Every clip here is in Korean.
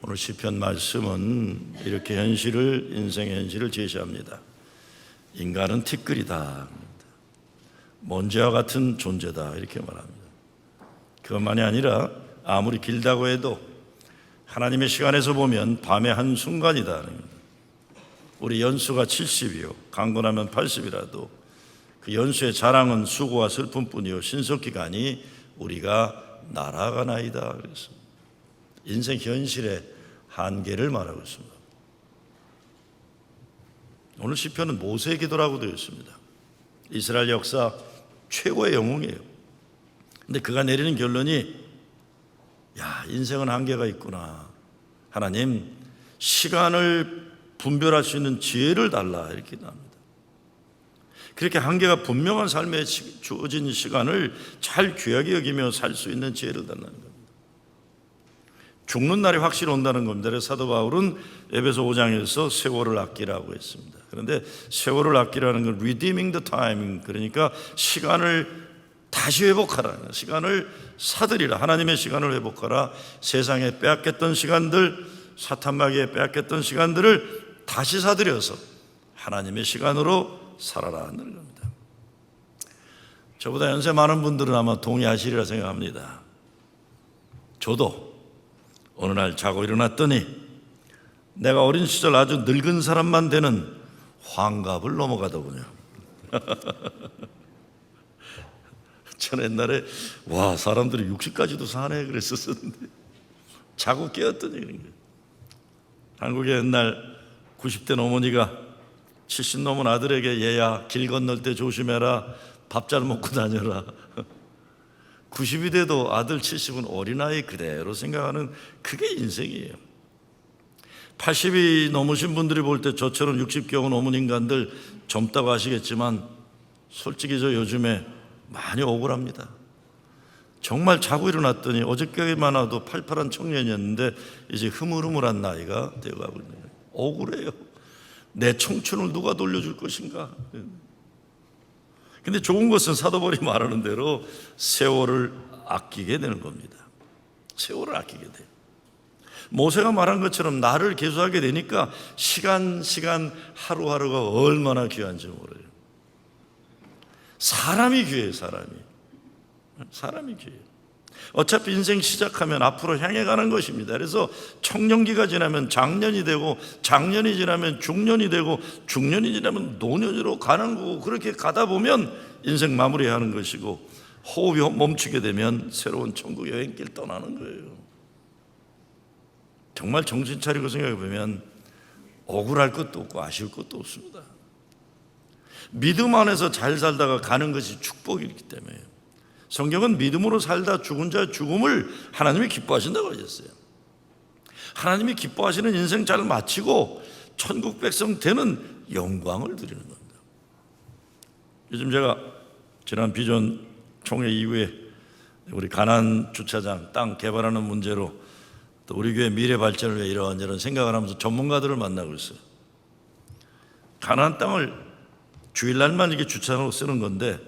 오늘 시편 말씀은 이렇게 인생의 현실을 제시합니다. 인간은 티끌이다, 먼지와 같은 존재다, 이렇게 말합니다. 그것만이 아니라 아무리 길다고 해도 하나님의 시간에서 보면 밤의 한순간이다. 우리 연수가 70이요 강건하면 80이라도 그 연수의 자랑은 수고와 슬픔뿐이요 신속기간이 우리가 날아가나이다. 그래서 인생 현실의 한계를 말하고 있습니다. 오늘 시편은 모세의 기도라고 되어 있습니다. 이스라엘 역사 최고의 영웅이에요. 근데 그가 내리는 결론이 인생은 한계가 있구나. 하나님, 시간을 분별할 수 있는 지혜를 달라, 이렇게 나옵니다. 그렇게 한계가 분명한 삶에 주어진 시간을 잘 귀하게 여기며 살 수 있는 지혜를 달라는 겁니다. 죽는 날이 확실히 온다는 겁니다. 그래서 사도 바울은 에베소 5장에서 세월을 아끼라고 했습니다. 그런데 세월을 아끼라는 건 redeeming the time, 그러니까 시간을 다시 회복하라는 거예요. 시간을 사들이라, 하나님의 시간을 회복하라. 세상에 빼앗겼던 시간들, 사탄마귀에 빼앗겼던 시간들을 다시 사들여서 하나님의 시간으로 살아라 하는 겁니다. 저보다 연세 많은 분들은 아마 동의하시리라 생각합니다. 저도 어느 날 자고 일어났더니 내가 어린 시절 아주 늙은 사람만 되는 환갑을 넘어가더군요. 저는 옛날에 사람들이 60까지도 사네 그랬었는데 자고 깨었더니 그런 거예요. 한국의 옛날 90대 어머니가 70 넘은 아들에게 얘야 길 건널 때 조심해라, 밥 잘 먹고 다녀라. 90이 돼도 아들 70은 어린아이 그대로 생각하는 그게 인생이에요. 80이 넘으신 분들이 볼 때 저처럼 60 겨운 어머니 인간들 젊다고 하시겠지만 솔직히 저 요즘에 많이 억울합니다. 정말 자고 일어났더니 어저께만 해도 팔팔한 청년이었는데 이제 흐물흐물한 나이가 되어가고 있는 거예요. 억울해요. 내 청춘을 누가 돌려줄 것인가. 근데 좋은 것은 사도 바울이 말하는 대로 세월을 아끼게 되는 겁니다. 세월을 아끼게 돼요. 모세가 말한 것처럼 날을 계수하게 되니까 시간 하루하루가 얼마나 귀한지 몰라요. 사람이 귀해요. 사람이 귀해요. 어차피 인생 시작하면 앞으로 향해 가는 것입니다. 그래서 청년기가 지나면 장년이 되고, 장년이 지나면 중년이 되고, 중년이 지나면 노년으로 가는 거고, 그렇게 가다 보면 인생 마무리하는 것이고, 호흡이 멈추게 되면 새로운 천국 여행길 떠나는 거예요. 정말 정신 차리고 생각해 보면 억울할 것도 없고 아쉬울 것도 없습니다. 믿음 안에서 잘 살다가 가는 것이 축복이기 때문에 성경은 믿음으로 살다 죽은 자의 죽음을 하나님이 기뻐하신다고 하셨어요. 하나님이 기뻐하시는 인생 잘 마치고 천국 백성 되는 영광을 드리는 겁니다. 요즘 제가 지난 비전 총회 이후에 우리 가나안 주차장 땅 개발하는 문제로 또 우리 교회 미래 발전을 위해 이런저런 생각을 하면서 전문가들을 만나고 있어요. 가나안 땅을 주일날만 이렇게 주차장으로 쓰는 건데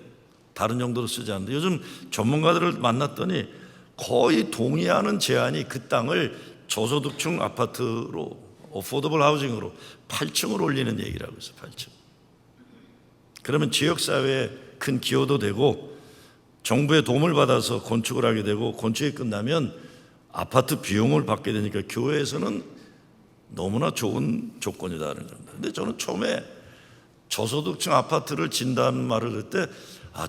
다른 용도로 쓰지 않는데, 요즘 전문가들을 만났더니 거의 동의하는 제안이 그 땅을 저소득층 아파트로, 어포더블 하우징으로 8층으로 올리는 얘기를 하고 있어요. 8층. 그러면 지역사회에 큰 기여도 되고 정부의 도움을 받아서 건축을 하게 되고, 건축이 끝나면 아파트 비용을 받게 되니까 교회에서는 너무나 좋은 조건이다는 겁니다. 근데 저는 처음에 저소득층 아파트를 진다는 말을 할 때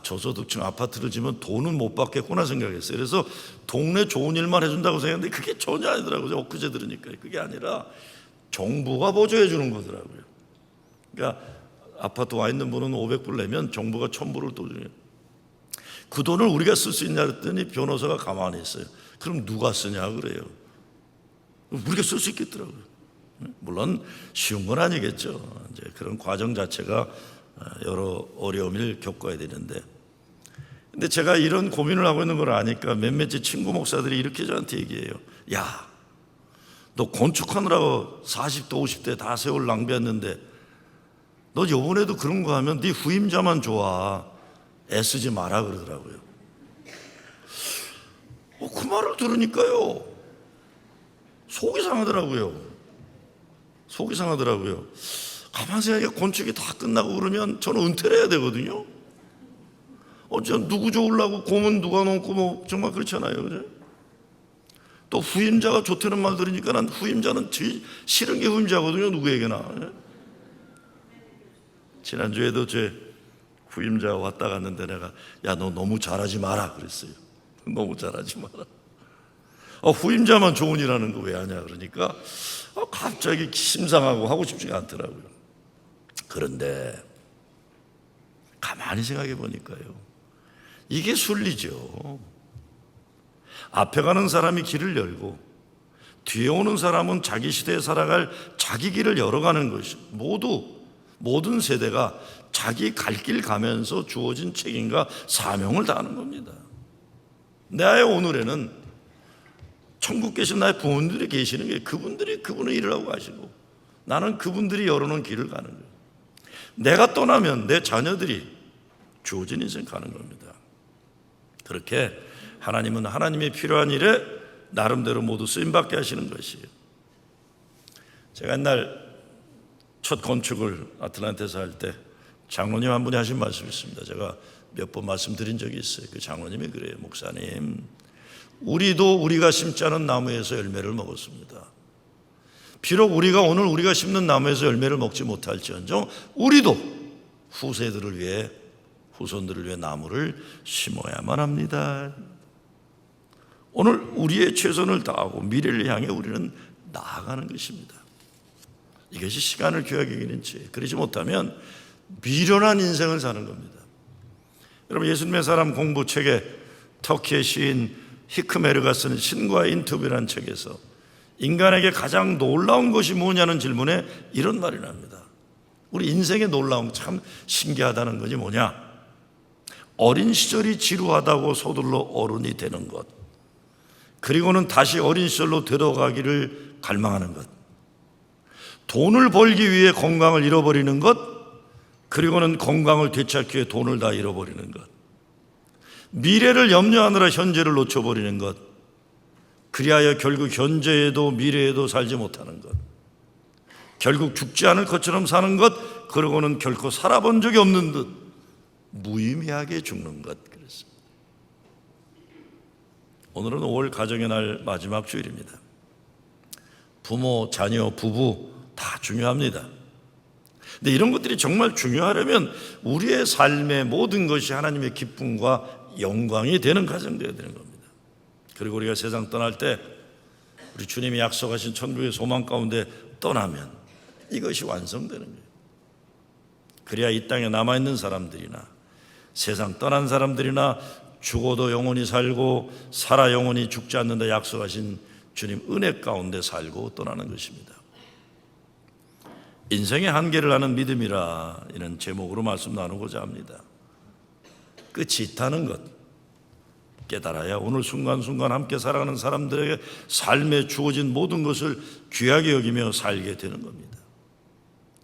저소득층 아파트를 지면 돈은 못 받겠구나 생각했어요. 그래서 동네 좋은 일만 해준다고 생각했는데 그게 전혀 아니더라고요. 엊그제 들으니까 그게 아니라 정부가 보조해 주는 거더라고요. 그러니까 아파트 와 있는 분은 500불 내면 정부가 1000불을 또 줘요. 그 돈을 우리가 쓸 수 있냐 그랬더니 변호사가 가만히 있어요. 그럼 누가 쓰냐 그래요. 우리가 쓸 수 있겠더라고요. 물론 쉬운 건 아니겠죠. 이제 그런 과정 자체가 여러 어려움을 겪어야 되는데, 근데 제가 이런 고민을 하고 있는 걸 아니까 몇몇째 친구 목사들이 이렇게 저한테 얘기해요. 야, 너 건축하느라고 40대 50대 다 세월 낭비했는데 너 요번에도 그런 거 하면 네 후임자만 좋아, 애쓰지 마라 그러더라고요. 그 말을 들으니까요, 속이 상하더라고요. 속이 상하더라고요. 가만히 생각해 건축이 다 끝나고 그러면 저는 은퇴를 해야 되거든요. 어째 누구 좋으려고 고문 누가 놓고 뭐 정말 그렇잖아요. 그래? 또 후임자가 좋다는 말 들으니까 난 후임자는 제일 싫은 게 후임자거든요. 누구에게나. 지난주에도 제 후임자 왔다 갔는데 내가 야 너 너무 잘하지 마라 그랬어요. 너무 잘하지 마라. 후임자만 좋은 일 하는 거 왜 하냐 그러니까 갑자기 심상하고 하고 싶지가 않더라고요. 그런데 가만히 생각해 보니까요, 이게 순리죠. 앞에 가는 사람이 길을 열고 뒤에 오는 사람은 자기 시대에 살아갈 자기 길을 열어가는 것이 모든 세대가 자기 갈 길 가면서 주어진 책임과 사명을 다하는 겁니다. 나의 오늘에는 천국 계신 나의 부모님들이 계시는 게 그분들이 그분의 일을 하고 가시고 나는 그분들이 열어놓은 길을 가는 거예요. 내가 떠나면 내 자녀들이 주어진 인생 가는 겁니다. 그렇게 하나님은 하나님의 필요한 일에 나름대로 모두 쓰임받게 하시는 것이에요. 제가 옛날 첫 건축을 아틀란타에서 할 때 장로님 한 분이 하신 말씀이 있습니다. 제가 몇 번 말씀드린 적이 있어요. 그 장로님이 그래요. 목사님, 우리도 우리가 심지 않은 나무에서 열매를 먹었습니다. 비록 우리가 심는 나무에서 열매를 먹지 못할지언정 우리도 후세들을 위해 후손들을 위해 나무를 심어야만 합니다. 오늘 우리의 최선을 다하고 미래를 향해 우리는 나아가는 것입니다. 이것이 시간을 귀하게 여기는 죄. 그러지 못하면 미련한 인생을 사는 겁니다. 여러분, 예수님의 사람 공부책에 터키의 시인 히크메르가 쓴 신과의 인터뷰라는 책에서 인간에게 가장 놀라운 것이 뭐냐는 질문에 이런 말이 납니다. 우리 인생의 놀라운 참 신기하다는 것이 뭐냐? 어린 시절이 지루하다고 서둘러 어른이 되는 것, 그리고는 다시 어린 시절로 되돌아가기를 갈망하는 것, 돈을 벌기 위해 건강을 잃어버리는 것, 그리고는 건강을 되찾기 위해 돈을 다 잃어버리는 것, 미래를 염려하느라 현재를 놓쳐버리는 것, 그리하여 결국 현재에도 미래에도 살지 못하는 것, 결국 죽지 않을 것처럼 사는 것, 그러고는 결코 살아본 적이 없는 듯 무의미하게 죽는 것. 그랬습니다. 오늘은 5월 가정의 날 마지막 주일입니다. 부모, 자녀, 부부 다 중요합니다. 근데 이런 것들이 정말 중요하려면 우리의 삶의 모든 것이 하나님의 기쁨과 영광이 되는 가정 되어야 되는 겁니다. 그리고 우리가 세상 떠날 때 우리 주님이 약속하신 천국의 소망 가운데 떠나면 이것이 완성되는 거예요. 그래야 이 땅에 남아있는 사람들이나 세상 떠난 사람들이나 죽어도 영원히 살고 살아 영원히 죽지 않는다 약속하신 주님 은혜 가운데 살고 떠나는 것입니다. 인생의 한계를 아는 믿음이라 이런 제목으로 말씀 나누고자 합니다. 끝이 있다는 것 깨달아야 오늘 순간순간 함께 살아가는 사람들에게 삶에 주어진 모든 것을 귀하게 여기며 살게 되는 겁니다.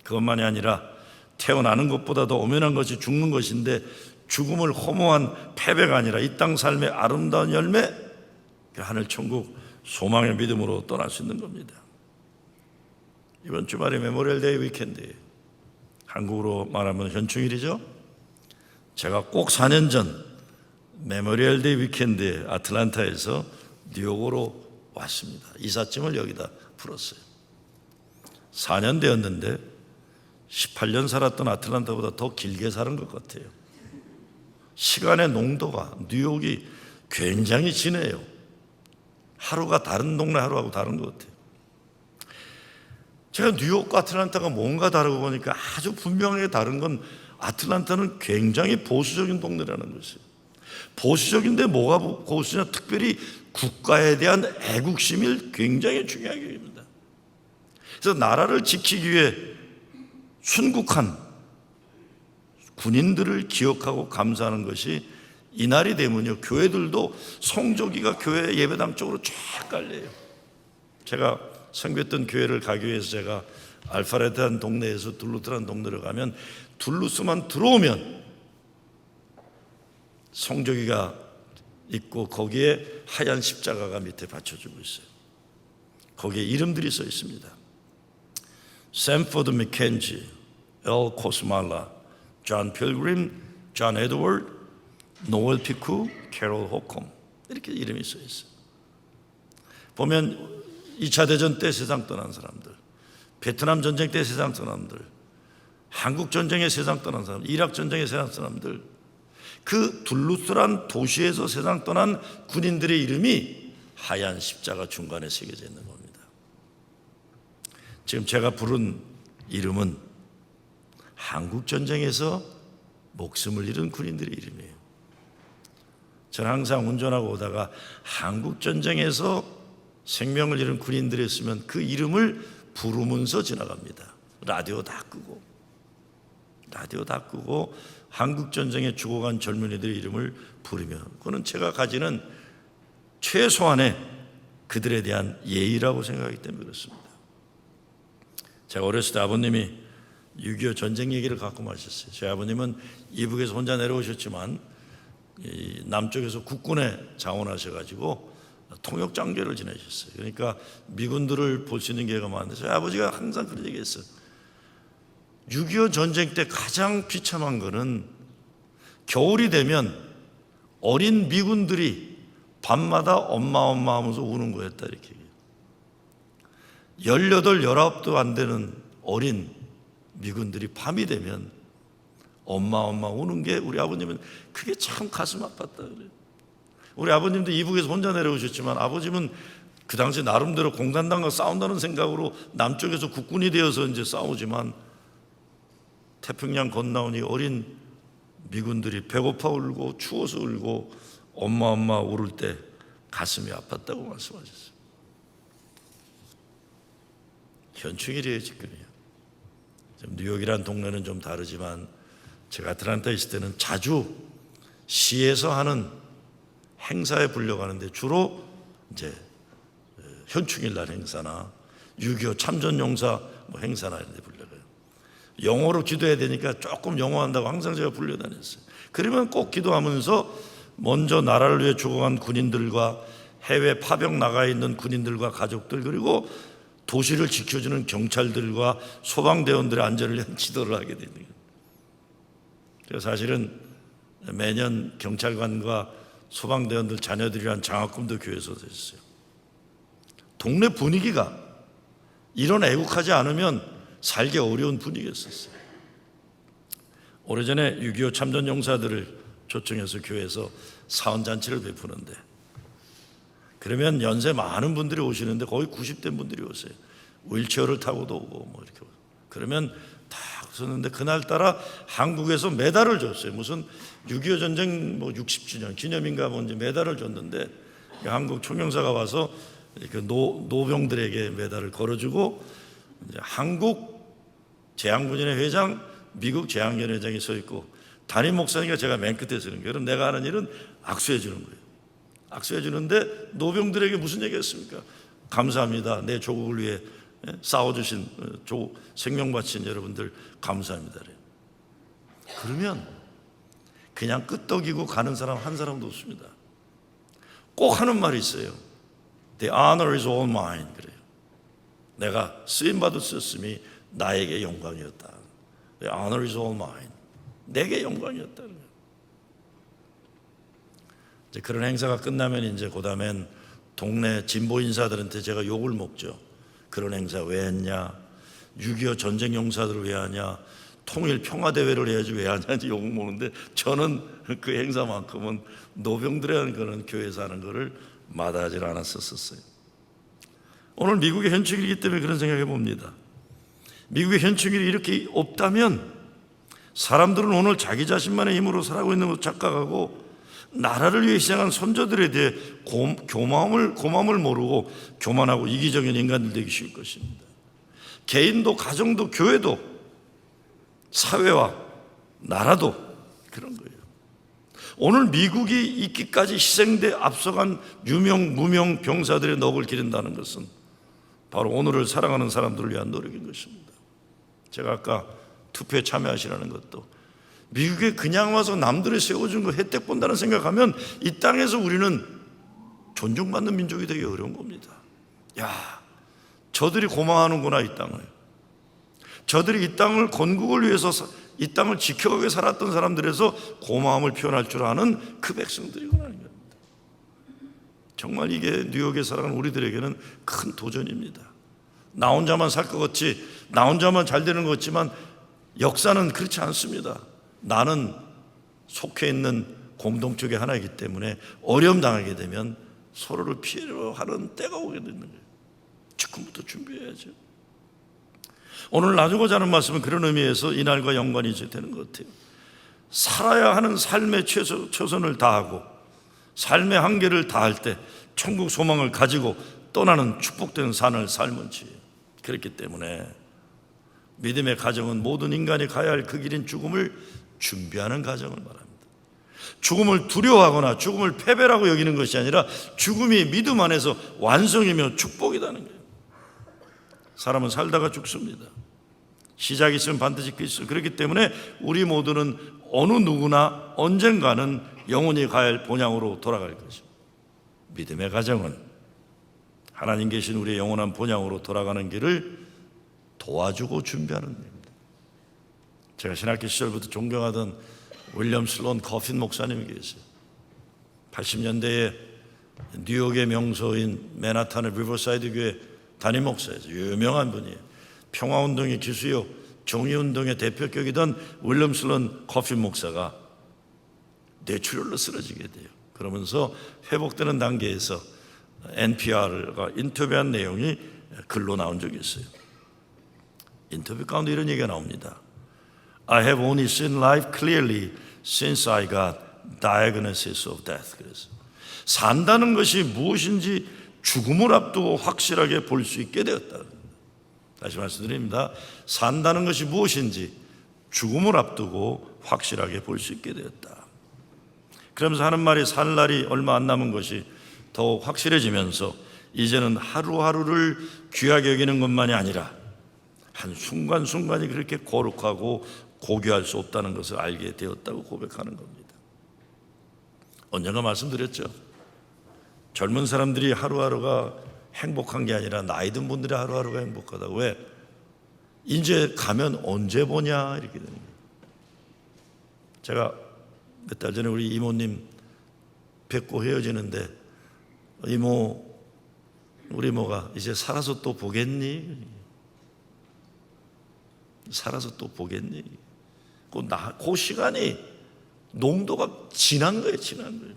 그것만이 아니라 태어나는 것보다 더 엄연한 것이 죽는 것인데 죽음을 허무한 패배가 아니라 이 땅 삶의 아름다운 열매, 하늘 천국 소망의 믿음으로 떠날 수 있는 겁니다. 이번 주말에 메모리얼 데이 위켄드예요. 한국으로 말하면 현충일이죠. 제가 꼭 4년 전 메모리얼 데이 위켄드에 아틀란타에서 뉴욕으로 왔습니다. 이삿짐을 여기다 풀었어요. 4년 되었는데 18년 살았던 아틀란타보다 더 길게 사는 것 같아요. 시간의 농도가 뉴욕이 굉장히 진해요. 하루가 다른 동네 하루하고 다른 것 같아요. 제가 뉴욕과 아틀란타가 뭔가 다르고 보니까 아주 분명하게 다른 건 아틀란타는 굉장히 보수적인 동네라는 것이에요. 보수적인데 뭐가 보수냐? 특별히 국가에 대한 애국심을 굉장히 중요하게 여깁니다. 그래서 나라를 지키기 위해 순국한 군인들을 기억하고 감사하는 것이 이날이 되면요, 교회들도 성조기가 교회 예배당 쪽으로 쫙 깔려요. 제가 선교했던 교회를 가기 위해서 제가 알파레드한 동네에서 둘루스라는 동네를 가면 둘루스만 들어오면 성조기가 있고 거기에 하얀 십자가가 밑에 받쳐주고 있어요. 거기에 이름들이 써 있습니다. 샘포드 맥켄지, 엘 코스말라, 존 필그림, 존 에드워드, 노엘 피쿠, 캐롤 호콤, 이렇게 이름이 써 있어요. 보면 2차 대전 때 세상 떠난 사람들, 베트남 전쟁 때 세상 떠난 사람들, 한국 전쟁에 세상 떠난 사람들, 이라크 전쟁에 세상 떠난 사람들, 그 둘루스란 도시에서 세상 떠난 군인들의 이름이 하얀 십자가 중간에 새겨져 있는 겁니다. 지금 제가 부른 이름은 한국 전쟁에서 목숨을 잃은 군인들의 이름이에요. 저는 항상 운전하고 오다가 한국 전쟁에서 생명을 잃은 군인들이 있으면 그 이름을 부르면서 지나갑니다. 라디오 다 끄고 한국 전쟁에 죽어간 젊은이들의 이름을 부르며, 그거는 제가 가지는 최소한의 그들에 대한 예의라고 생각하기 때문에 그렇습니다. 제가 어렸을 때 아버님이 6.25 전쟁 얘기를 가끔 하셨어요. 저희 아버님은 이북에서 혼자 내려오셨지만 남쪽에서 국군에 자원하셔가지고 통역장교를 지내셨어요. 그러니까 미군들을 볼 수 있는 기회가 많은데 저희 아버지가 항상 그런 얘기했어요. 6.25 전쟁 때 가장 비참한 거는 겨울이 되면 어린 미군들이 밤마다 엄마 하면서 우는 거였다, 이렇게 얘기해요. 18, 19도 안 되는 어린 미군들이 밤이 되면 엄마 우는 게 우리 아버님은 그게 참 가슴 아팠다 그래요. 우리 아버님도 이북에서 혼자 내려오셨지만 아버님은 그 당시 나름대로 공산당과 싸운다는 생각으로 남쪽에서 국군이 되어서 이제 싸우지만 태평양 건너오니 어린 미군들이 배고파 울고 추워서 울고 엄마 울을 때 가슴이 아팠다고 말씀하셨어요. 현충일이에요, 지금이요. 뉴욕이란 동네는 좀 다르지만 제가 아틀란타에 있을 때는 자주 시에서 하는 행사에 불려가는데 주로 이제 현충일 날 행사나 6.25 참전용사 행사나 이런 데 불려가요. 영어로 기도해야 되니까 조금 영어 한다고 항상 제가 불려다녔어요. 그러면 꼭 기도하면서 먼저 나라를 위해 죽어간 군인들과 해외 파병 나가 있는 군인들과 가족들, 그리고 도시를 지켜주는 경찰들과 소방대원들의 안전을 위한 기도를 하게 되는 거예요. 그래서 사실은 매년 경찰관과 소방대원들 자녀들을 위한 장학금도 교회에서 됐어요. 동네 분위기가 이런 애국하지 않으면 살기 어려운 분위기였었어요. 오래전에 6.25 참전용사들을 초청해서 교회에서 사원잔치를 베푸는데, 그러면 연세 많은 분들이 오시는데 거의 90대 분들이 오세요. 휠체어를 타고도 오고 이렇게. 그러면 다 웃었는데 그날따라 한국에서 메달을 줬어요. 무슨 6.25 전쟁 60주년 기념인가 이제 메달을 줬는데, 한국 총영사가 와서 그 노병들에게 메달을 걸어주고, 이제 한국 제향군인회 회장, 미국 제향연회 회장이 서 있고 담임 목사님과 제가 맨 끝에 서는 거예요. 그럼 내가 하는 일은 악수해 주는 거예요. 악수해 주는데 노병들에게 무슨 얘기했습니까? 감사합니다. 내 조국을 위해 싸워주신 생명 바친 여러분들 감사합니다. 그러면 그냥 끄떡이고 가는 사람 한 사람도 없습니다. 꼭 하는 말이 있어요. The honor is all mine. 그래요. 내가 쓰임받을 썼음이 나에게 영광이었다. The honor is all mine. 내게 영광이었다. 이제 그런 행사가 끝나면 이제 그다음엔 동네 진보 인사들한테 제가 욕을 먹죠. 그런 행사 왜 했냐? 6.25 전쟁 용사들을 왜 하냐? 통일 평화대회를 해야지 왜 하냐지 욕을 먹는데, 저는 그 행사만큼은 노병들이 하는 거는 교회에서 하는 거를 마다하지 않았었어요. 오늘 미국의 현충일이기 때문에 그런 생각해 봅니다. 미국의 현충일이 이렇게 없다면 사람들은 오늘 자기 자신만의 힘으로 살아가고 있는 걸 착각하고 나라를 위해 희생한 선조들에 대해 고마움을 모르고 교만하고 이기적인 인간들 되기 쉬울 것입니다. 개인도 가정도 교회도 사회와 나라도 그런 거예요. 오늘 미국이 있기까지 희생돼 앞서간 유명 무명 병사들의 넋을 기른다는 것은 바로 오늘을 살아가는 사람들을 위한 노력인 것입니다. 제가 아까 투표에 참여하시라는 것도 미국에 그냥 와서 남들이 세워준 거 혜택 본다는 생각하면 이 땅에서 우리는 존중받는 민족이 되기 어려운 겁니다. 야, 저들이 고마워하는구나, 이 땅을. 저들이 이 땅을 건국을 위해서 이 땅을 지켜가게 살았던 사람들에서 고마움을 표현할 줄 아는 그 백성들이구나 하는 겁니다. 정말 이게 뉴욕에 살아가는 우리들에게는 큰 도전입니다. 나 혼자만 살 것 같지, 나 혼자만 잘 되는 것 같지만 역사는 그렇지 않습니다. 나는 속해 있는 공동체의 하나이기 때문에 어려움 당하게 되면 서로를 피해로 하는 때가 오게 되는 거예요. 지금부터 준비해야죠. 오늘 나누고자 하는 말씀은 그런 의미에서 이날과 연관이 되는 것 같아요. 살아야 하는 삶의 최선을 다하고 삶의 한계를 다할 때 천국 소망을 가지고 떠나는 축복된 삶을 삶은 지. 그렇기 때문에 믿음의 가정은 모든 인간이 가야 할 그 길인 죽음을 준비하는 가정을 말합니다. 죽음을 두려워하거나 죽음을 패배라고 여기는 것이 아니라 죽음이 믿음 안에서 완성이며 축복이라는 거예요. 사람은 살다가 죽습니다. 시작이 있으면 반드시 끝이 있어요. 그렇기 때문에 우리 모두는 어느 누구나 언젠가는 영원히 가야 할 본향으로 돌아갈 것입니다. 믿음의 가정은 하나님 계신 우리의 영원한 본향으로 돌아가는 길을 도와주고 준비하는 일입니다. 제가 신학교 시절부터 존경하던 윌리엄 슬론 커핀 목사님이 계세요. 80년대에 뉴욕의 명소인 맨하탄의 리버사이드 교회 담임 목사에서 유명한 분이에요. 평화운동의 기수요 정의운동의 대표격이던 윌리엄 슬론 커핀 목사가 뇌출혈로 쓰러지게 돼요. 그러면서 회복되는 단계에서 NPR가 인터뷰한 내용이 글로 나온 적이 있어요. 인터뷰 가운데 이런 얘기가 나옵니다. I have only seen life clearly since I got diagnosis of death. 그래서 산다는 것이 무엇인지 죽음을 앞두고 확실하게 볼 수 있게 되었다. 다시 말씀드립니다. 산다는 것이 무엇인지 죽음을 앞두고 확실하게 볼 수 있게 되었다. 그러면서 하는 말이 살 날이 얼마 안 남은 것이 더욱 확실해지면서 이제는 하루하루를 귀하게 여기는 것만이 아니라 한 순간순간이 그렇게 거룩하고 고귀할 수 없다는 것을 알게 되었다고 고백하는 겁니다. 언젠가 말씀드렸죠. 젊은 사람들이 하루하루가 행복한 게 아니라 나이 든 분들이 하루하루가 행복하다고. 왜? 이제 가면 언제 보냐 이렇게 되는 거예요. 제가 몇 달 전에 우리 이모님 뵙고 헤어지는데 이모, 우리 이모가 이제 살아서 또 보겠니? 살아서 또 보겠니? 그 시간이 농도가 지난 거예요. 지난 거예요.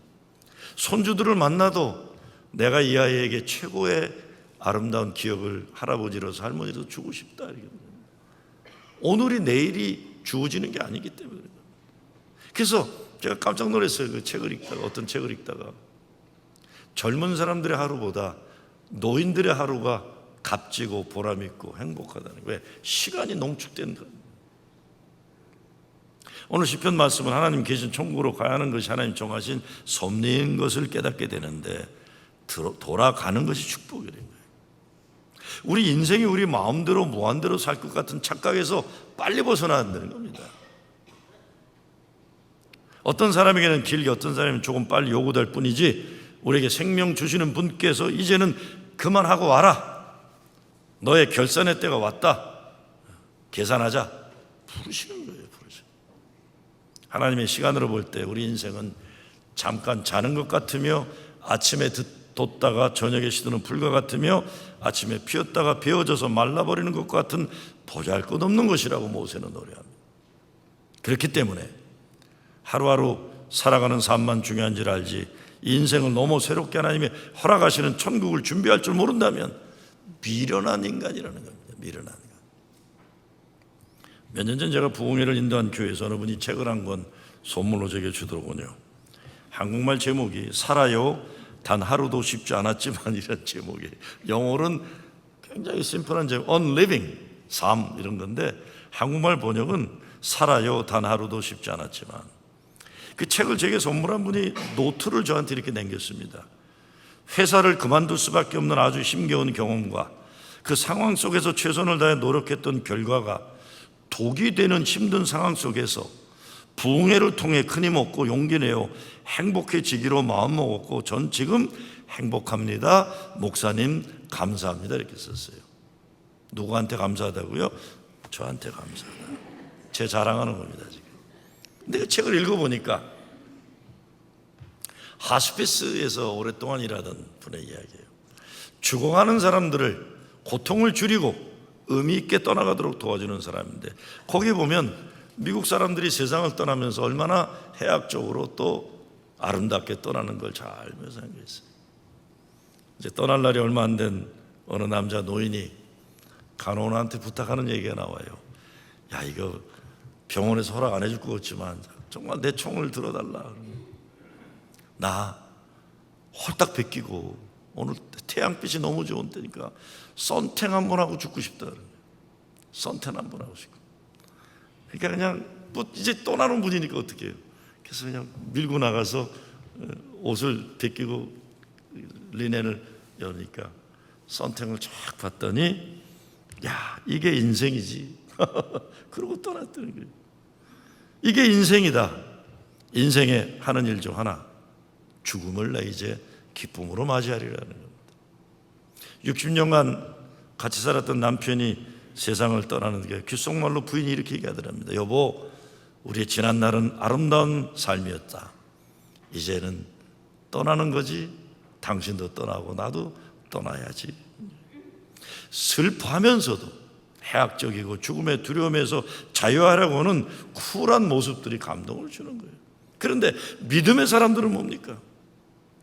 손주들을 만나도 내가 이 아이에게 최고의 아름다운 기억을 할아버지로서 할머니로서 주고 싶다. 오늘이 내일이 주어지는 게 아니기 때문에. 그래서 제가 깜짝 놀랐어요. 그 책을 읽다가, 어떤 책을 읽다가 젊은 사람들의 하루보다 노인들의 하루가 값지고 보람있고 행복하다는 거예요. 왜? 시간이 농축된 거예요. 오늘 시편 말씀은 하나님 계신 천국으로 가야 하는 것이 하나님 정하신 섭리인 것을 깨닫게 되는데 돌아가는 것이 축복이라는 거예요. 우리 인생이 우리 마음대로 무한대로 살 것 같은 착각에서 빨리 벗어나야 된다는 겁니다. 어떤 사람에게는 길게, 어떤 사람은 조금 빨리 요구될 뿐이지 우리에게 생명 주시는 분께서 이제는 그만하고 와라, 너의 결산의 때가 왔다, 계산하자 부르시는 거예요. 하나님의 시간으로 볼 때 우리 인생은 잠깐 자는 것 같으며 아침에 돋다가 저녁에 시드는 불과 같으며 아침에 피었다가 베어져서 말라버리는 것 같은 보잘것없는 것이라고 모세는 노래합니다. 그렇기 때문에 하루하루 살아가는 삶만 중요한 줄 알지 인생을 너무 새롭게 하나님이 허락하시는 천국을 준비할 줄 모른다면 미련한 인간이라는 겁니다. 미련한 인간. 몇 년 전 제가 부흥회를 인도한 교회에서 어느 분이 책을 한 권 선물로 제게 주더군요. 한국말 제목이 살아요 단 하루도 쉽지 않았지만 이런 제목이에요. 영어로는 굉장히 심플한 제목, On Living, 삶 이런 건데 한국말 번역은 살아요 단 하루도 쉽지 않았지만. 그 책을 제게 선물한 분이 노트를 저한테 이렇게 남겼습니다. 회사를 그만둘 수밖에 없는 아주 힘겨운 경험과 그 상황 속에서 최선을 다해 노력했던 결과가 독이 되는 힘든 상황 속에서 부흥회를 통해 큰 힘 얻고 용기 내어 행복해지기로 마음먹었고 전 지금 행복합니다. 목사님 감사합니다. 이렇게 썼어요. 누구한테 감사하다고요? 저한테 감사하다. 제 자랑하는 겁니다 지금. 근데 그 책을 읽어보니까 하스피스에서 오랫동안 일하던 분의 이야기예요. 죽어가는 사람들을 고통을 줄이고 의미 있게 떠나가도록 도와주는 사람인데, 거기 보면 미국 사람들이 세상을 떠나면서 얼마나 해학적으로 또 아름답게 떠나는 걸 잘 묘사한 게 있어요. 이제 떠날 날이 얼마 안 된 어느 남자 노인이 간호원한테 부탁하는 얘기가 나와요. 야, 이거 병원에서 허락 안 해줄 것 같지만 정말 내 총을 들어달라. 나 홀딱 베끼고 오늘 태양빛이 너무 좋은 때니까 선택 한번 하고 죽고 싶다. 선택 한번 하고 싶고. 그러니까 그냥 뭐 이제 떠나는 분이니까 어떻게 해요? 그래서 그냥 밀고 나가서 옷을 베끼고 리넨을 여니까 선택을 쫙 봤더니, 야, 이게 인생이지. 그러고 떠났다는 거예요. 이게 인생이다. 인생에 하는 일 중 하나, 죽음을 나 이제 기쁨으로 맞이하리라는 겁니다. 60년간 같이 살았던 남편이 세상을 떠나는 게 귓속말로 부인이 이렇게 얘기하더랍니다. 여보, 우리의 지난 날은 아름다운 삶이었다. 이제는 떠나는 거지. 당신도 떠나고 나도 떠나야지. 슬퍼하면서도 해학적이고 죽음의 두려움에서 자유하려고 하는 쿨한 모습들이 감동을 주는 거예요. 그런데 믿음의 사람들은 뭡니까?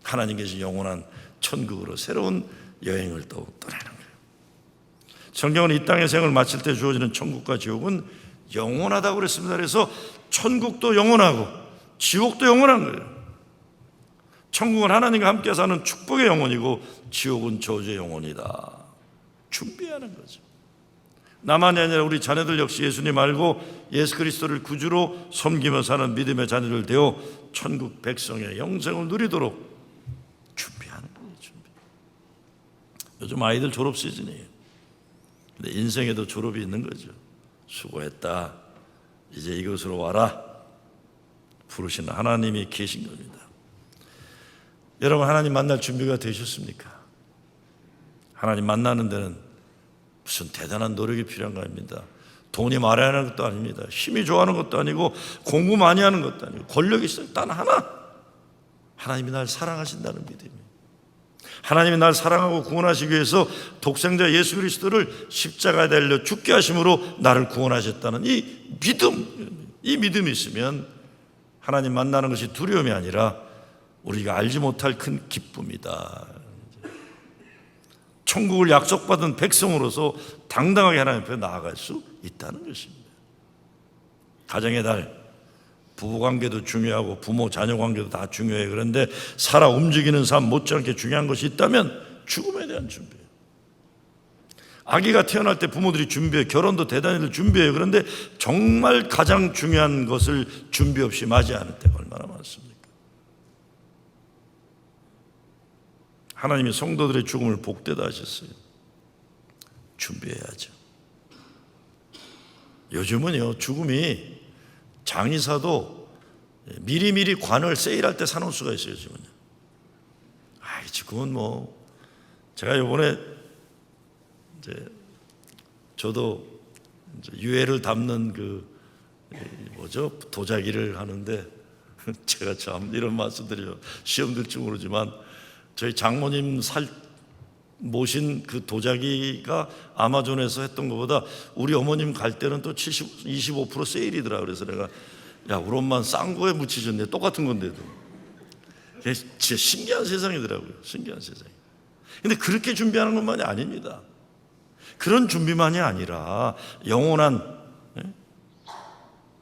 하나님 계신 영원한 천국으로 새로운 여행을 또 떠나는 거예요. 성경은 이 땅의 생을 마칠 때 주어지는 천국과 지옥은 영원하다고 그랬습니다. 그래서 천국도 영원하고 지옥도 영원한 거예요. 천국은 하나님과 함께 사는 축복의 영혼이고 지옥은 저주의 영혼이다. 준비하는 거죠. 나만이 아니라 우리 자녀들 역시 예수님 알고 예수 그리스도를 구주로 섬기며 사는 믿음의 자녀들 되어 천국 백성의 영생을 누리도록 준비하는 거예요. 준비. 요즘 아이들 졸업 시즌이에요. 근데 인생에도 졸업이 있는 거죠. 수고했다. 이제 이곳으로 와라. 부르시는 하나님이 계신 겁니다. 여러분, 하나님 만날 준비가 되셨습니까? 하나님 만나는 데는 무슨 대단한 노력이 필요한 거 아닙니다. 돈이 많아야 하는 것도 아닙니다. 힘이 좋아하는 것도 아니고 공부 많이 하는 것도 아니고 권력이 있어요. 단 하나, 하나님이 날 사랑하신다는 믿음이에요. 하나님이 날 사랑하고 구원하시기 위해서 독생자 예수 그리스도를 십자가에 달려 죽게 하심으로 나를 구원하셨다는 이 믿음, 이 믿음이 있으면 하나님 만나는 것이 두려움이 아니라 우리가 알지 못할 큰 기쁨이다. 천국을 약속받은 백성으로서 당당하게 하나님 앞에 나아갈 수 있다는 것입니다. 가정의 달, 부부관계도 중요하고 부모 자녀 관계도 다 중요해요. 그런데 살아 움직이는 삶 못지않게 중요한 것이 있다면 죽음에 대한 준비예요. 아기가 태어날 때 부모들이 준비해요. 결혼도 대단히들 준비해요. 그런데 정말 가장 중요한 것을 준비 없이 맞이하는 때가 얼마나 많습니까? 하나님이 성도들의 죽음을 복되다 하셨어요. 준비해야죠. 요즘은요, 죽음이 장의사도 미리미리 관을 세일할 때 사놓을 수가 있어요. 요즘은요. 그건 뭐 제가 요번에 이제 저도 이제 유해를 담는 그 도자기를 하는데 제가 참 이런 말씀드려요. 시험 들지 모르지만 저희 장모님 모신 그 도자기가 아마존에서 했던 것보다 우리 어머님 갈 때는 또 25% 세일이더라. 그래서 내가, 야, 우리 엄마는 쌍거에 묻히셨네. 똑같은 건데도. 진짜 신기한 세상이더라고요. 신기한 세상. 근데 그렇게 준비하는 것만이 아닙니다. 그런 준비만이 아니라 영원한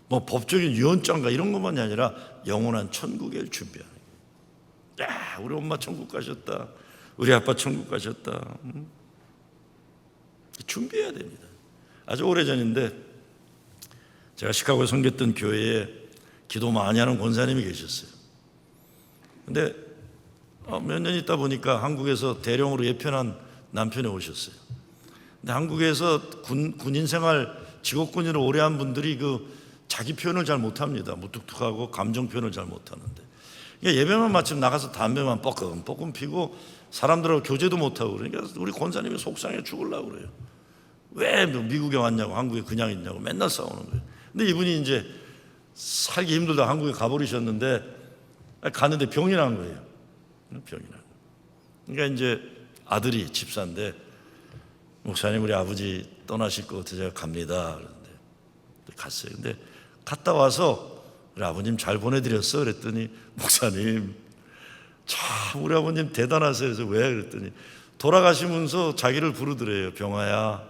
뭐 법적인 유언장과 이런 것만이 아니라 영원한 천국을 준비하는 거예요. 야, 우리 엄마 천국 가셨다. 우리 아빠 천국 가셨다. 준비해야 됩니다. 아주 오래전인데 제가 시카고에 섬겼던 교회에 기도 많이 하는 권사님이 계셨어요. 근데 몇 년 있다 보니까 한국에서 대령으로 예편한 남편이 오셨어요. 근데 한국에서 군인 생활, 직업군인을 오래 한 분들이 자기 표현을 잘 못합니다. 무뚝뚝하고 감정 표현을 잘 못하는데, 예배만 마치면 나가서 담배만 뻐끔뻐끔 피고 사람들하고 교제도 못하고, 그러니까 우리 권사님이 속상해 죽으려고 그래요. 왜 미국에 왔냐고, 한국에 그냥 있냐고 맨날 싸우는 거예요. 근데 이분이 이제 살기 힘들다 한국에 가버리셨는데, 갔는데 병이 난 거예요. 병이 난 거예요. 그러니까 이제 아들이 집사인데, 목사님 우리 아버지 떠나실 것 같아서 제가 갑니다. 그런데 갔어요. 근데 갔다 와서 우리 아버님 잘 보내드렸어 그랬더니, 목사님 참 우리 아버님 대단하세요. 그래서 왜? 그랬더니 돌아가시면서 자기를 부르더래요. 병아야,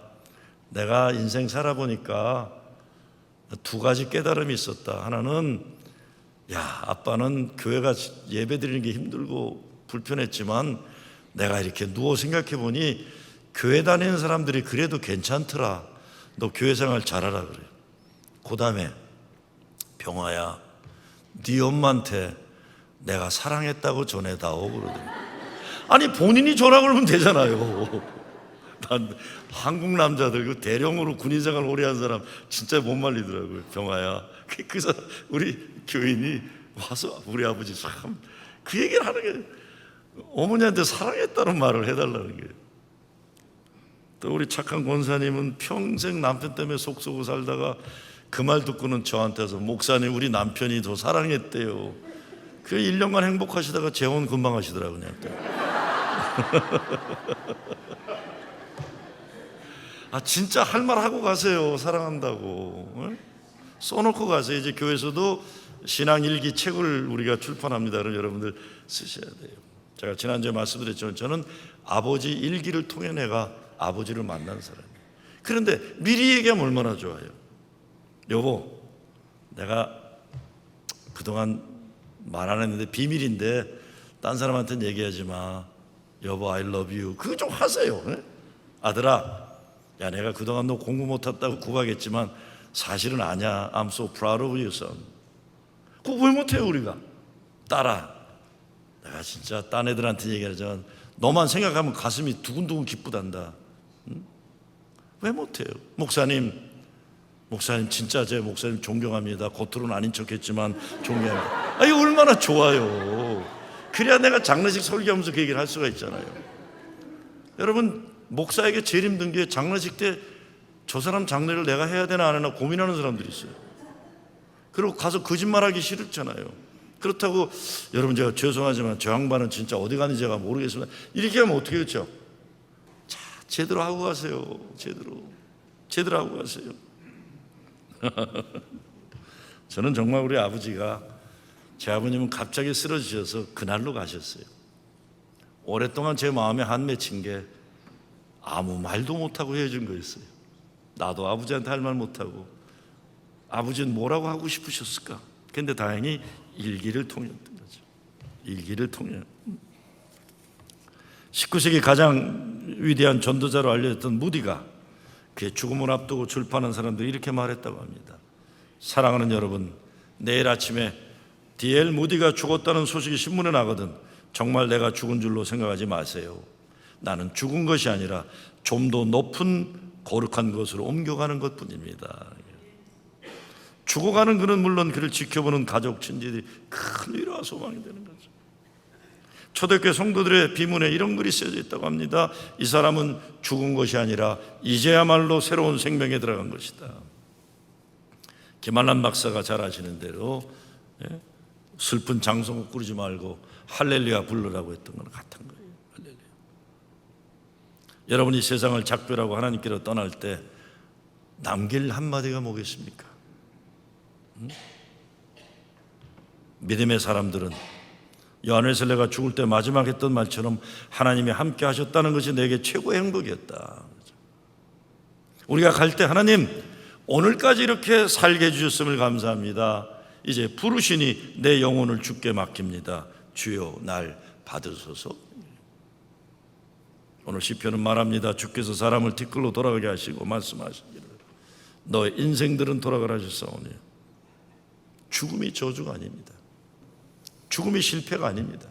내가 인생 살아보니까 두 가지 깨달음이 있었다. 하나는, 야, 아빠는 교회가 예배 드리는 게 힘들고 불편했지만 내가 이렇게 누워 생각해 보니 교회 다니는 사람들이 그래도 괜찮더라. 너 교회 생활 잘하라 그래요. 그 다음에, 병아야, 네 엄마한테 내가 사랑했다고 전해다오 그러더니, 아니 본인이 전화 걸면 되잖아요. 난 한국 남자들 그 대령으로 군인생활 오래 한 사람 진짜 못 말리더라고요. 병아야, 그 사람 우리 교인이 와서 우리 아버지 참 그 얘기를 하는 게, 어머니한테 사랑했다는 말을 해달라는 게. 또 우리 착한 권사님은 평생 남편 때문에 속 쏘고 살다가 그 말 듣고는 저한테 와서, 목사님 우리 남편이 더 사랑했대요. 그 1년간 행복하시다가 재혼 금방 하시더라고요. 아, 진짜 할 말 하고 가세요. 사랑한다고 써놓고 가세요. 이제 교회에서도 신앙일기 책을 우리가 출판합니다. 그럼 여러분들 쓰셔야 돼요. 제가 지난주에 말씀드렸지만 저는 아버지 일기를 통해 내가 아버지를 만난 사람이에요. 그런데 미리 얘기하면 얼마나 좋아요. 여보, 내가 그동안 말 안 했는데 비밀인데 딴 사람한테는 얘기하지 마. 여보 I love you. 그거 좀 하세요. 아들아, 야, 내가 그동안 너 공부 못했다고 구박했지만 사실은 아니야. I'm so proud of you son. 그거 왜 못해요 우리가? 딸아, 내가 진짜 딴 애들한테 얘기하자면 너만 생각하면 가슴이 두근두근 기쁘단다. 응? 왜 못해요? 목사님 진짜 제 목사님 존경합니다. 겉으로는 아닌 척했지만 존경합니다. 아, 이거 얼마나 좋아요. 그래야 내가 장례식 설교하면서 그 얘기를 할 수가 있잖아요. 여러분, 목사에게 제일 힘든 게 장례식 때 저 사람 장례를 내가 해야 되나 안 하나 고민하는 사람들이 있어요. 그리고 가서 거짓말하기 싫잖아요. 그렇다고 여러분 제가 죄송하지만 저 양반은 진짜 어디 가는지 제가 모르겠습니다. 이렇게 하면 어떻게 했죠? 자, 제대로 하고 가세요. 제대로 하고 가세요. 저는 정말 우리 아버지가, 제 아버님은 갑자기 쓰러지셔서 그날로 가셨어요. 오랫동안 제 마음에 한 맺힌 게 아무 말도 못하고 헤어진 거였어요. 나도 아버지한테 할 말 못하고, 아버지는 뭐라고 하고 싶으셨을까? 근데 다행히 일기를 통했던 거죠. 일기를 통해. 19세기 가장 위대한 전도자로 알려졌던 무디가 그의 죽음을 앞두고 출판한 사람들이 이렇게 말했다고 합니다. 사랑하는 여러분, 내일 아침에 D.L. 무디가 죽었다는 소식이 신문에 나거든 정말 내가 죽은 줄로 생각하지 마세요. 나는 죽은 것이 아니라 좀 더 높은 거룩한 것으로 옮겨가는 것뿐입니다. 죽어가는 그는 물론 그를 지켜보는 가족 친지들이 큰 위로와 소망이 되는 거죠. 초대교회 성도들의 비문에 이런 글이 쓰여져 있다고 합니다. 이 사람은 죽은 것이 아니라 이제야말로 새로운 생명에 들어간 것이다. 김한란 박사가 잘 아시는 대로 슬픈 장성국 꾸리지 말고 할렐루야 부르라고 했던 건 같은 거예요. 할렐루야. 여러분이 세상을 작별하고 하나님께로 떠날 때 남길 한마디가 뭐겠습니까? 믿음의 사람들은 요한에서 내가 죽을 때 마지막 했던 말처럼 하나님이 함께 하셨다는 것이 내게 최고의 행복이었다. 우리가 갈 때 하나님 오늘까지 이렇게 살게 해주셨음을 감사합니다. 이제 부르시니 내 영혼을 주께 맡깁니다. 주여 날 받으소서. 오늘 시편은 말합니다. 주께서 사람을 뒷걸로 돌아가게 하시고 말씀하시기를 너의 인생들은 돌아가라 하셨사오니 죽음이 저주가 아닙니다. 죽음이 실패가 아닙니다.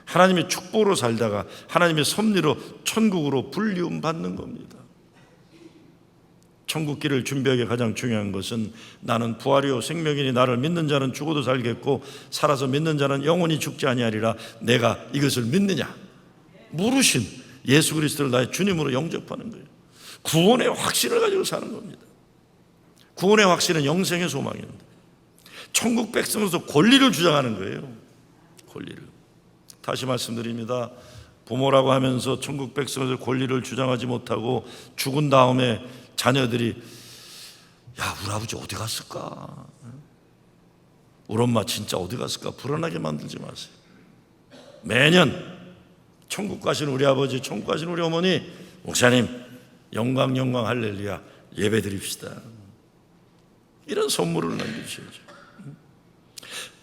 하나님의 축복으로 살다가 하나님의 섭리로 천국으로 불리움 받는 겁니다. 천국 길을 준비하기 가장 중요한 것은 나는 부활이요 생명이니 나를 믿는 자는 죽어도 살겠고 살아서 믿는 자는 영원히 죽지 아니하리라. 내가 이것을 믿느냐? 물으신 예수 그리스도를 나의 주님으로 영접하는 거예요. 구원의 확신을 가지고 사는 겁니다. 구원의 확신은 영생의 소망입니다. 천국 백성으로서 권리를 주장하는 거예요. 권리를. 다시 말씀드립니다. 부모라고 하면서 천국 백성으로서 권리를 주장하지 못하고 죽은 다음에 자녀들이 야, 우리 아버지 어디 갔을까? 우리 엄마 진짜 어디 갔을까? 불안하게 만들지 마세요. 매년 천국 가신 우리 아버지, 천국 가신 우리 어머니, 목사님 영광 영광 할렐루야 예배 드립시다. 이런 선물을 남겨주셔야죠.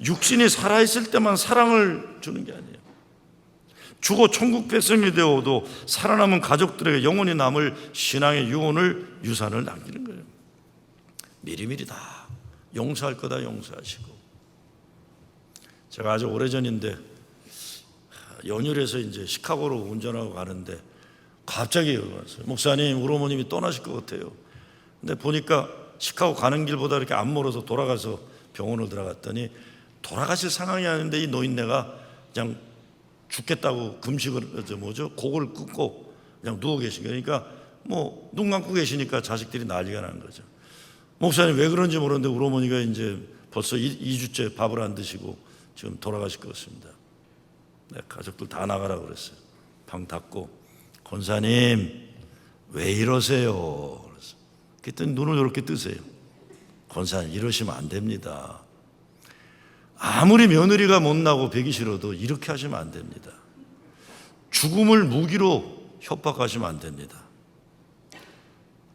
육신이 살아있을 때만 사랑을 주는 게 아니에요. 죽어 천국 백성이 되어도 살아남은 가족들에게 영원히 남을 신앙의 유산을 남기는 거예요. 미리미리 다 용서할 거다 용서하시고. 제가 아주 오래전인데 연휴에서 이제 시카고로 운전하고 가는데 갑자기 왔어요. 목사님, 우리 어머님이 떠나실 것 같아요. 근데 보니까 시카고 가는 길보다 이렇게 안 멀어서 돌아가서 병원을 들어갔더니 돌아가실 상황이 아닌데 이 노인네가 그냥 죽겠다고 금식을 고걸 끊고 그냥 누워 계신 거예요. 그러니까 뭐 눈 감고 계시니까 자식들이 난리가 난 거죠. 목사님 왜 그런지 모르는데 우리 어머니가 이제 벌써 2주째 밥을 안 드시고 지금 돌아가실 것 같습니다. 네, 가족들 다 나가라고 그랬어요. 방 닫고 권사님 왜 이러세요? 그랬더니 눈을 이렇게 뜨세요. 권사님 이러시면 안 됩니다. 아무리 며느리가 못나고 배기 싫어도 이렇게 하시면 안 됩니다. 죽음을 무기로 협박하시면 안 됩니다.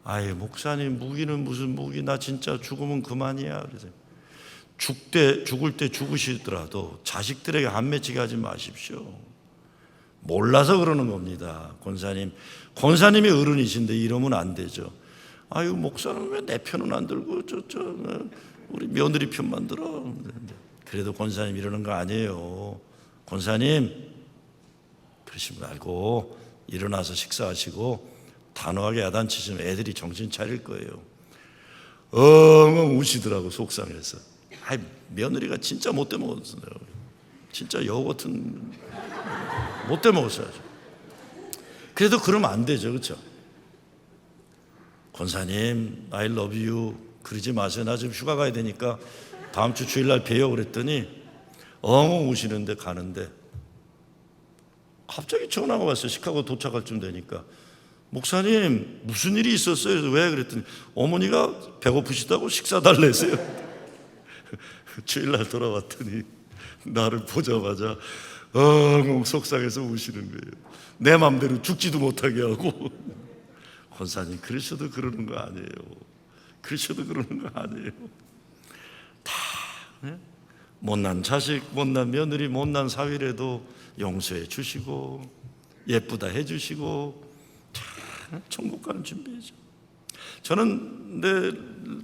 아예 목사님 무기는 무슨 무기, 나 진짜 죽으면 그만이야. 그래서 죽을 때 죽으시더라도 자식들에게 안 맺히게 하지 마십시오. 몰라서 그러는 겁니다. 권사님이 어른이신데 이러면 안 되죠. 아유 목사는 왜 내 편은 안 들고 우리 며느리 편만 들어. 그래도 권사님 이러는 거 아니에요. 권사님 그러시지 말고 일어나서 식사하시고 단호하게 야단치시면 애들이 정신 차릴 거예요. 엉엉 우시더라고 속상해서. 아이 며느리가 진짜 못돼 먹었어요. 진짜 여우 같은 못돼 먹었어요. 그래도 그러면 안 되죠, 그렇죠? 권사님, I love you. 그러지 마세요. 나 지금 휴가 가야 되니까 다음 주 주일날 봬요. 그랬더니 엉엉 우시는데 가는데 갑자기 전화가 왔어요. 시카고 도착할 쯤 되니까 목사님 무슨 일이 있었어요? 왜? 그랬더니 어머니가 배고프시다고 식사 달래세요. 주일날 돌아왔더니 나를 보자마자 엉엉 속상해서 우시는 거예요. 내 맘대로 죽지도 못하게 하고. 권사님 그러셔도 그러는 거 아니에요. 그러셔도 그러는 거 아니에요. 다 못난 자식, 못난 며느리, 못난 사위라도 용서해 주시고 예쁘다 해주시고 천국 가는 준비해줘. 저는 내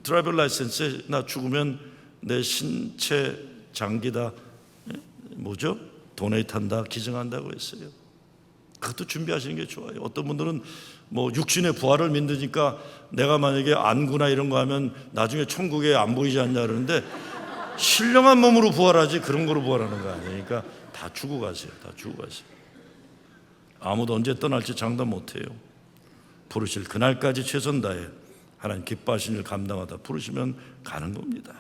드라이버 라이센스에 나 죽으면 내 신체 장기다 도네이트 한다, 기증한다고 했어요. 그것도 준비하시는 게 좋아요. 어떤 분들은 뭐 육신의 부활을 믿으니까 내가 만약에 안구나 이런 거 하면 나중에 천국에 안 보이지 않냐 그러는데 신령한 몸으로 부활하지 그런 거로 부활하는 거 아니니까 다 주고 가세요. 다 주고 가세요. 아무도 언제 떠날지 장담 못해요. 부르실 그날까지 최선 다해 하나님 기뻐하신 일 감당하다 부르시면 가는 겁니다.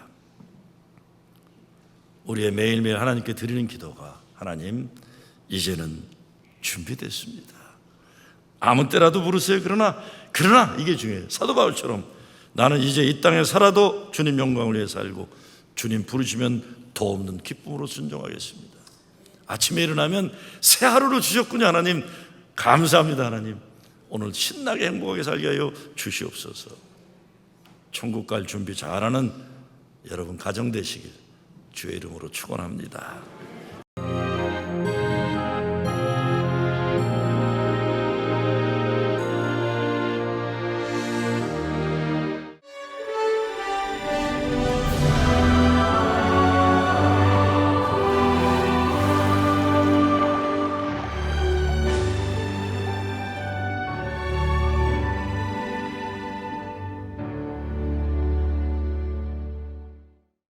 우리의 매일매일 하나님께 드리는 기도가 하나님 이제는 준비됐습니다. 아무 때라도 부르세요. 그러나 이게 중요해요. 사도 바울처럼 나는 이제 이 땅에 살아도 주님 영광을 위해 살고 주님 부르시면 더 없는 기쁨으로 순종하겠습니다. 아침에 일어나면 새 하루를 주셨군요. 하나님 감사합니다. 하나님 오늘 신나게 행복하게 살게 하여 주시옵소서. 천국 갈 준비 잘하는 여러분 가정 되시길 주의 이름으로 축원합니다.